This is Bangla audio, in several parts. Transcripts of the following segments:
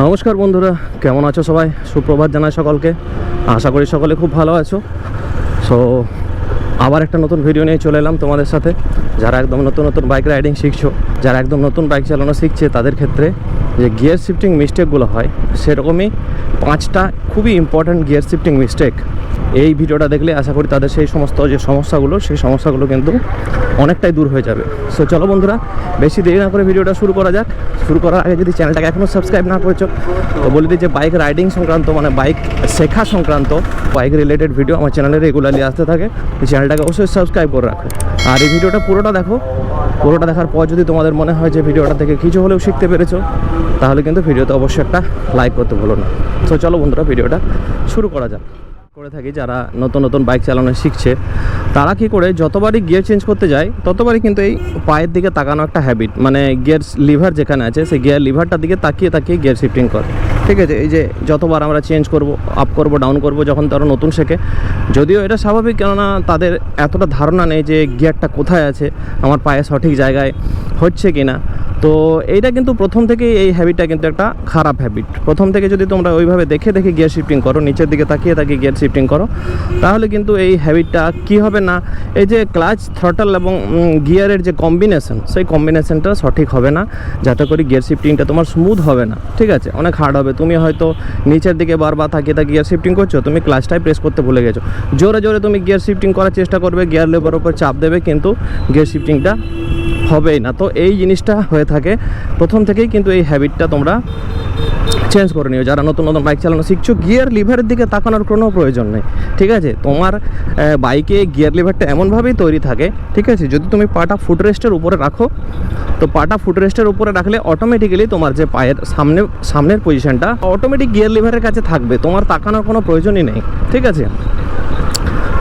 নমস্কার বন্ধুরা, কেমন আছো সবাই? সুপ্রভাত জানাই সকলকে। আশা করি সকলে খুব ভালো আছো। সো আবার একটা নতুন ভিডিও নিয়ে চলে এলাম তোমাদের সাথে। যারা একদম নতুন বাইক রাইডিং শিখছো, যারা একদম নতুন বাইক চালানো শিখছে, তাদের ক্ষেত্রে যে গিয়ার শিফটিং মিস্টেকগুলো হয়, সেরকমই 5টা খুবই ইম্পর্ট্যান্ট গিয়ার শিফটিং মিস্টেক এই ভিডিওটা দেখলে আশা করি তাদের সেই সমস্ত যে সমস্যাগুলো, সেই সমস্যাগুলো কিন্তু অনেকটাই দূর হয়ে যাবে। সো চলো বন্ধুরা, বেশি দেরি না করে ভিডিওটা শুরু করা যাক। শুরু করার আগে যদি চ্যানেলটাকে এখনও সাবস্ক্রাইব না করেছো, তো বলে দিই যে বাইক রাইডিং সংক্রান্ত, মানে বাইক শেখা সংক্রান্ত বাইক রিলেটেড ভিডিও আমার চ্যানেলে রেগুলারলি আসতে থাকে। এই চ্যানেলটাকে অবশ্যই সাবস্ক্রাইব করে রাখো। আর এই ভিডিওটা পুরোটা দেখো। পুরোটা দেখার পর যদি তোমাদের মনে হয় যে ভিডিওটা থেকে কিছু হলেও শিখতে পেরেছো, তাহলে কিন্তু ভিডিওতে অবশ্যই একটা লাইক করতে ভুলো না। তো চলো বন্ধুরা, ভিডিওটা শুরু করা যাক। করে থাকি যারা নতুন বাইক চালানো শিখছে, তারা কি করে যতবারই গিয়ার চেঞ্জ করতে যায় ততবারই কিন্তু এই পায়ের দিকে তাকানো একটা হ্যাবিট, মানে গিয়ার লিভার যেখানে আছে সেই গিয়ার লিভারটার দিকে তাকিয়ে গিয়ার শিফটিং করে। ঠিক আছে, এই যে যতবার আমরা চেঞ্জ করব, আপ করব, ডাউন করব, যখন তারা নতুন শেখে, যদিও এটা স্বাভাবিক, কেননা তাদের এতটা ধারণা নেই যে গিয়ারটা কোথায় আছে, আমার পায়ে সঠিক জায়গায় হচ্ছে কি না। তো এইটা কিন্তু প্রথম থেকেই এই হ্যাবিটটা কিন্তু একটা খারাপ হ্যাবিট। প্রথম থেকে যদি তোমরা ওইভাবে দেখে গিয়ার শিফটিং করো, নিচের দিকে তাকিয়ে গিয়ার শিফটিং করো, তাহলে কিন্তু এই হ্যাবিটটা কি হবে না, এই যে ক্লাচ, থ্রটল এবং গিয়ারের যে কম্বিনেশন, সেই কম্বিনেশনটা সঠিক হবে না, যাতে করে গিয়ার শিফটিংটা তোমার স্মুথ হবে না। ঠিক আছে, অনেক হার্ড হবে। তুমি হয়তো নিচের দিকে বারবার তাকিয়ে গিয়ার শিফটিং করছো, তুমি ক্লাচটাই প্রেস করতে ভুলে গেছো, জোরে জোরে তুমি গিয়ার শিফটিং করার চেষ্টা করবে, গিয়ার লেভারের উপর চাপ দেবে, কিন্তু গিয়ার শিফটিংটা হবেই না। তো এই জিনিসটা হয়ে থাকে প্রথম থেকেই, কিন্তু এই হ্যাবিটটা তোমরা চেঞ্জ করে নিও। যারা নতুন বাইক চালানো শিখছো, গিয়ার লিভারের দিকে তাকানোর কোনো প্রয়োজন নেই। ঠিক আছে, তোমার বাইকে গিয়ার লিভারটা এমনভাবেই তৈরি থাকে, ঠিক আছে, যদি তুমি পাটা ফুটরেস্টের উপরে রাখো, তো পাটা ফুটরেস্টের উপরে রাখলে অটোমেটিক্যালি তোমার যে পায়ের সামনের পজিশনটা অটোমেটিক গিয়ার লিভারের কাছে থাকবে, তোমার তাকানোর কোনো প্রয়োজনই নেই। ঠিক আছে,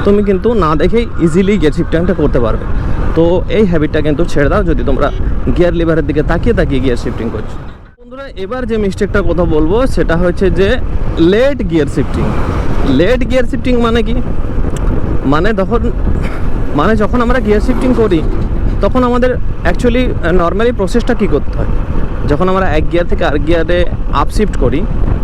তুমি কিন্তু না দেখেই ইজিলি গিয়ার শিফটিংটা করতে পারবে। তো এই হ্যাবিটটা কিন্তু ছেড়ে দাও যদি তোমরা গিয়ার লিভারের দিকে তাকিয়ে গিয়ার শিফটিং করছো। বন্ধুরা, এবার যে মিস্টেকটার কথা বলবো সেটা হচ্ছে যে late gear shifting. Late gear shifting মানে কি? মানে যখন আমরা গিয়ার শিফটিং করি, তখন আমাদের অ্যাকচুয়ালি নর্মালি প্রসেসটা কী করতে হয়, যখন আমরা এক গিয়ার থেকে আরেক গিয়ারে আপ শিফট করি,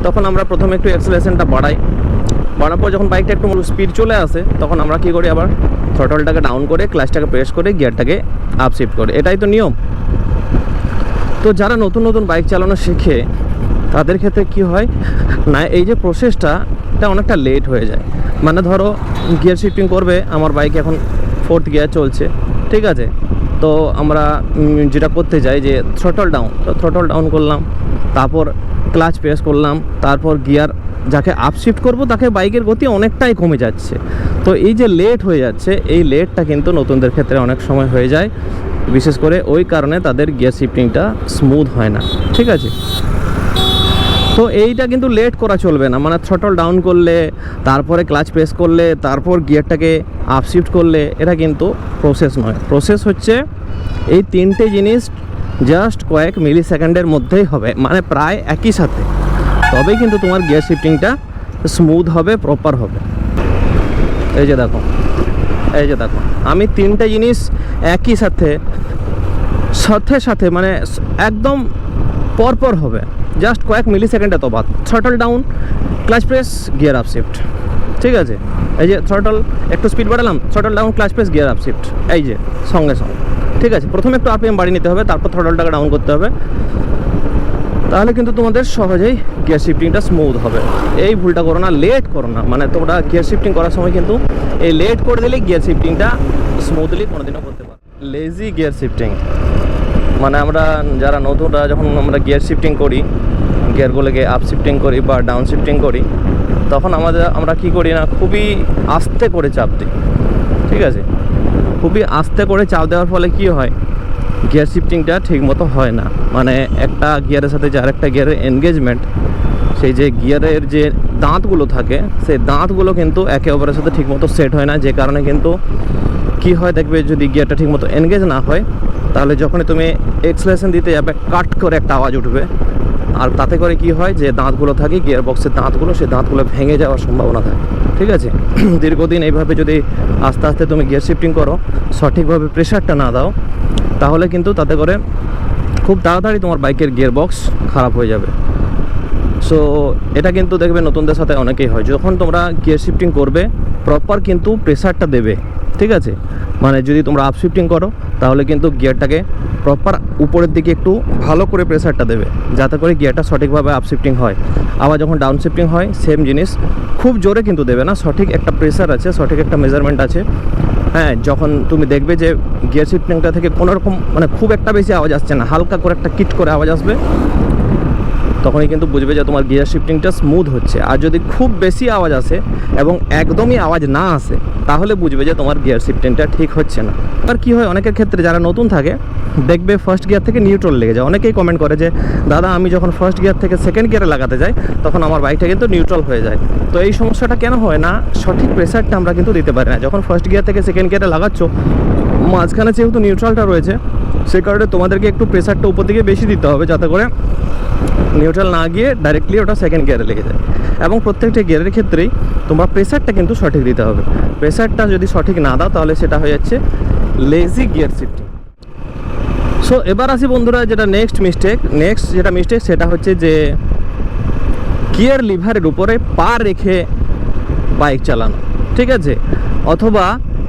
তখন আমরা প্রথমে একটু অ্যাক্সেলারেশনটা বাড়ানোর পর যখন বাইকটা একটু স্পিড চলে আসে, তখন আমরা কী করি, আবার থ্রটলটাকে ডাউন করে ক্লাচটাকে প্রেস করে গিয়ারটাকে আপ শিফট করে। এটাই তো নিয়ম। তো যারা নতুন বাইক চালানো শেখে, তাদের ক্ষেত্রে কি হয় না, এই যে প্রসেসটা, এটা অনেকটা লেট হয়ে যায়। মানে ধরো গিয়ার শিফটিং করবে, আমার বাইক এখন 4th গিয়ার চলছে, ঠিক আছে, তো আমরা যেটা করতে যাই যে থ্রটল ডাউন করলাম, তারপর ক্লাচ প্রেস করলাম, তারপর গিয়ার যাকে আপ শিফট করবো তাকে বাইকের গতি অনেকটাই কমে যাচ্ছে। তো এই যে লেট হয়ে যাচ্ছে, এই লেটটা কিন্তু নতুনদের ক্ষেত্রে অনেক সময় হয়ে যায়, বিশেষ করে ওই কারণে তাদের গিয়ার শিফটিংটা স্মুথ হয় না। ঠিক আছে, তো এইটা কিন্তু লেট করা চলবে না। মানে থ্রটল ডাউন করলে, তারপরে ক্লাচ প্রেস করলে, তারপর গিয়ারটাকে আপ শিফট করলে, এটা কিন্তু প্রসেস নয়। প্রসেস হচ্ছে এই 3টে জিনিস জাস্ট কয়েক মিলি সেকেন্ডের মধ্যেই হবে, মানে প্রায় একই সাথে, তবেই কিন্তু তোমার গিয়ার শিফটিংটা স্মুথ হবে, প্রপার হবে। এই যে দেখো আমি 3টে জিনিস একই সাথে মানে একদম পরপর হবে, জাস্ট কয়েক মিলি সেকেন্ডে তফাৎ। Throttle down, clutch press, gear up shift. ঠিক আছে, এই যে থ্রটল একটু স্পিড বাড়ালাম, throttle down, clutch press, gear up shift, এই যে সঙ্গে ঠিক আছে, প্রথমে একটু আরপিএম বাড়িয়ে নিতে হবে, তারপর থ্রটলটাকে ডাউন করতে হবে, তাহলে কিন্তু তোমাদের সহজেই গিয়ার শিফটিংটা স্মুথ হবে। এই ভুলটা করো না, লেট করো না। মানে তোমরা গিয়ার শিফটিং করার সময় কিন্তু এই লেট করে দিলে গিয়ার শিফটিংটা স্মুথলি কোনোদিনও করতে পারো। লেজি গিয়ার শিফটিং মানে আমরা যারা নতুনরা, যখন আমরা গিয়ার শিফটিং করি, গিয়ারগুলোকে আপ শিফটিং করি বা ডাউন শিফটিং করি, তখন আমরা কি করি না, খুবই আস্তে করে চাপ দিই। ঠিক আছে, খুবই আস্তে করে চাপ দেওয়ার ফলে কি হয়, গিয়ার শিফটিংটা ঠিকমতো হয় না। মানে একটা গিয়ারের সাথে যে আরেকটা গিয়ারের এনগেজমেন্ট, সেই যে গিয়ারের যে দাঁতগুলো থাকে, সেই দাঁতগুলো কিন্তু একে অপরের সাথে ঠিকমতো সেট হয় না, যে কারণে কিন্তু কি হয় দেখবে, যদি গিয়ারটা ঠিকমতো এনগেজ না হয়, তাহলে যখনই তুমি এক্সেলারেশন দিতে যাবে, কাট করে একটা আওয়াজ উঠবে, আর তাতে করে কি হয়, যে দাঁতগুলো থাকে গিয়ার বক্সের দাঁতগুলো, সেই দাঁতগুলো ভেঙে যাওয়ার সম্ভাবনা থাকে। ঠিক আছে, দীর্ঘদিন এইভাবে যদি আস্তে আস্তে তুমি গিয়ার শিফটিং করো, সঠিকভাবে প্রেশারটা না দাও, তাহলে কিন্তু তাতে করে খুব তাড়াতাড়ি তোমার বাইকের গিয়ার বক্স খারাপ হয়ে যাবে। সো এটা কিন্তু দেখবে নতুনদের সাথে অনেকেই হয়, যখন তোমরা গিয়ার শিফটিং করবে প্রপার কিন্তু প্রেসারটা দেবে, ঠিক আছে? মানে যদি তোমরা আপ শিফটিং করো তাহলে কিন্তু গিয়ারটাকে প্রপার উপরের দিকে একটু ভালো করে প্রেসারটা দেবে, যাতে করে গিয়ারটা সঠিকভাবে আপ শিফটিং হয়। আবার যখন ডাউন শিফটিং হয় সেম জিনিস, খুব জোরে কিন্তু দেবে না, সঠিক একটা প্রেসার আছে, সঠিক একটা মেজারমেন্ট আছে। হ্যাঁ, যখন তুমি দেখবে যে গিয়ার শিফটিংটা থেকে কোনো রকম মানে খুব একটা বেশি আওয়াজ আসছে না, হালকা করে একটা কিট করে আওয়াজ আসবে, তখনই কিন্তু বুঝবে যে তোমার গিয়ার শিফটিংটা স্মুথ হচ্ছে। আর যদি খুব বেশি আওয়াজ আসে এবং একদমই আওয়াজ না আসে, তাহলে বুঝবে যে তোমার গিয়ার শিফটিংটা ঠিক হচ্ছে না। আর কী হয়, অনেকের ক্ষেত্রে যারা নতুন থাকে দেখবে ফার্স্ট গিয়ার থেকে নিউট্রাল লেগে যায়। অনেকেই কমেন্ট করে যে দাদা আমি যখন ফার্স্ট গিয়ার থেকে সেকেন্ড গিয়ারে লাগাতে যাই তখন আমার বাইকটা কিন্তু নিউট্রাল হয়ে যায়। তো এই সমস্যাটা কেন হয় না, সঠিক প্রেসারটা আমরা কিন্তু দিতে পারি না। যখন ফার্স্ট গিয়ার থেকে সেকেন্ড গিয়ারে লাগাচ্ছ, মাঝখানে যেহেতু নিউট্রালটা রয়েছে, সে কারণে তোমাদেরকে একটু প্রেসারটা উপর দিকে বেশি দিতে হবে, যাতে করে নিউট্রাল না গিয়ে ডাইরেক্টলি ওটা সেকেন্ড গিয়ারে লেগে যায়। এবং প্রত্যেকটা গিয়ারের ক্ষেত্রেই তোমরা প্রেসারটা কিন্তু সঠিক দিতে হবে। প্রেসারটা যদি সঠিক না দাও তাহলে সেটা হয়ে যাচ্ছে লেজি গিয়ার শিফটিং। সো এবার আসি বন্ধুরা, যেটা নেক্সট যেটা মিস্টেক সেটা হচ্ছে যে গিয়ার লিভারের উপরে পা রেখে বাইক চালানো, ঠিক আছে? অথবা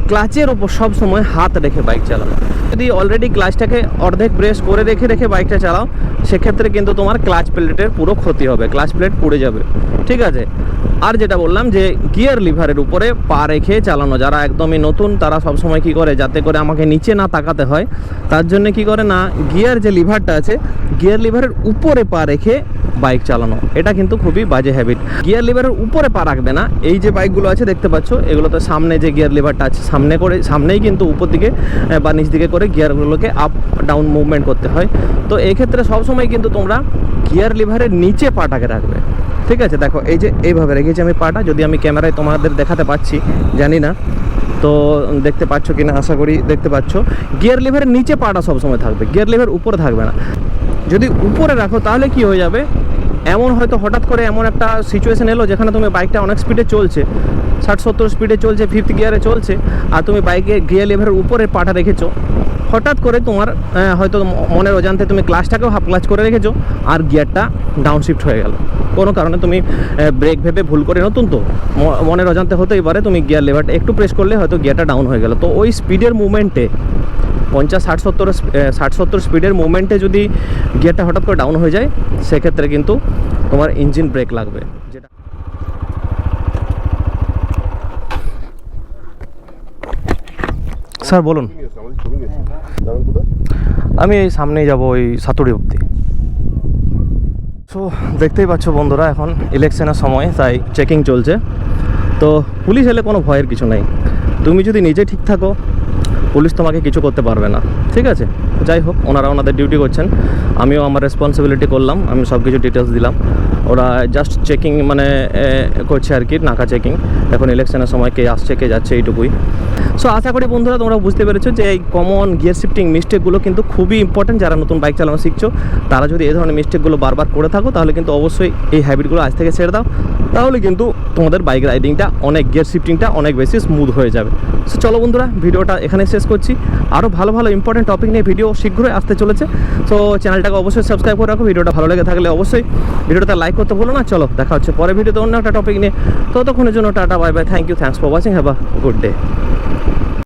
ক্লাচের ওপর সব সময় হাত রেখে বাইক চালানো। যদি অলরেডি ক্লাচটাকে অর্ধেক প্রেস করে রেখে বাইকটা চালাও, সেক্ষেত্রে কিন্তু তোমার ক্লাচ প্লেটের পুরো ক্ষতি হবে, ক্লাচ প্লেট পুড়ে যাবে, ঠিক আছে? আর যেটা বললাম যে গিয়ার লিভারের উপরে পা রেখে চালানো, যারা একদমই নতুন তারা সবসময় কী করে, যাতে করে আমাকে নিচে না তাকাতে হয়, তার জন্য কি করে না, গিয়ার যে লিভারটা আছে গিয়ার লিভারের উপরে পা রেখে বাইক চালানো, এটা কিন্তু খুবই বাজে হ্যাবিট। গিয়ার লিভারের উপরে পা রাখবে না। এই যে বাইকগুলো আছে দেখতে পাচ্ছ, এগুলোতে সামনে যে গিয়ার লিভারটা আছে সামনেই কিন্তু উপর দিকে বা নিচ দিকে করে গিয়ারগুলোকে আপ ডাউন মুভমেন্ট করতে হয়। তো এই ক্ষেত্রে সবসময় কিন্তু তোমরা গিয়ার লিভারের নিচে পাটাকে রাখবে, ঠিক আছে? দেখো এই যে এইভাবে রেখেছি আমি পাটা, যদি আমি ক্যামেরায় তোমাদের দেখাতে পাচ্ছি জানি না, তো দেখতে পাচ্ছ কি না, আশা করি দেখতে পাচ্ছ। গিয়ার লিভারের নিচে পাটা সবসময় থাকবে, গিয়ার লিভার উপরে থাকবে না। যদি উপরে রাখো তাহলে কি হয়ে যাবে, এমন হয়তো হঠাৎ করে এমন একটা সিচুয়েশন এলো যেখানে তুমি বাইকটা অনেক স্পিডে চলছে, 60-70 স্পিডে চলছে, 5th গিয়ারে চলছে, আর তুমি বাইকে গিয়ার লিভারের উপরে পাটা রেখেছো। হঠাৎ করে তোমার হয়তো মনের অজান্তে তুমি ক্লাচটাকেও হাফ ক্লাচ করে রেখেছো, আর গিয়ারটা ডাউন শিফট হয়ে গেল কোনো কারণে। তুমি ব্রেক ভেবে ভুল করে, নতুন তো মনের অজান্তে হতেই পারে, তুমি গিয়ার লিভারটা একটু প্রেস করলে হয়তো গিয়ারটা ডাউন হয়ে গেল। তো ওই স্পিডের মুভমেন্টে 50-60-70 স্পিডের মুভমেন্টে যদি গিয়ারটা হঠাৎ করে ডাউন হয়ে যায়, সেক্ষেত্রে কিন্তু তোমার ইঞ্জিন ব্রেক লাগবে। যেটা স্যার বলুন। আমি এই সামনেই যাব, ওই সাতুড়ি অবধি। সো দেখতেই পাচ্ছ বন্ধুরা, এখন ইলেকশনের সময়, তাই চেকিং চলছে। তো পুলিশ এলে কোনো ভয়ের কিছু নেই, তুমি যদি নিজে ঠিক থাকো পুলিশ তোমাকে কিছু করতে পারবে না, ঠিক আছে? যাই হোক, ওনারা ওনাদের ডিউটি করছেন, আমিও আমার রেসপন্সিবিলিটি করলাম, আমি সব কিছু ডিটেলস দিলাম। ওরা জাস্ট চেকিং মানে করছে আর কি, নাকা চেকিং। এখন ইলেকশনের সময় কে আসছে কে যাচ্ছে এইটুকুই। সো আশা করি বন্ধুরা তোমরা বুঝতে পেরেছো যে এই কমন গিয়ার শিফটিং মিস্টেকগুলো কিন্তু খুবই ইম্পর্টেন্ট। যারা নতুন বাইক চালানো শিখছো তারা যদি এই ধরনের মিস্টেকগুলো বারবার করে থাকো, তাহলে কিন্তু অবশ্যই এই হ্যাবিটগুলো আজ থেকে ছেড়ে দাও, তাহলে কিন্তু তোমাদের বাইক রাইডিংটা গিয়ার শিফটিংটা অনেক বেশি স্মুথ হয়ে যাবে। সো চলো বন্ধুরা, ভিডিওটা এখানে শেষ করছি। আরও ভালো ভালো ইম্পর্টেন্ট টপিক নিয়ে ভিডিও শীঘ্রই আসতে চলেছে। সো চ্যানেলটাকে অবশ্যই সাবস্ক্রাইব করে রাখো। ভিডিওটা ভালো লেগে থাকলে অবশ্যই ভিডিওটা লাইক করতে ভুলো না। চলো দেখা হচ্ছে পরে ভিডিওতে অন্য একটা টপিক নিয়ে। ততক্ষণের জন্য tata, bye bye, thank you, thanks for watching, have a good day.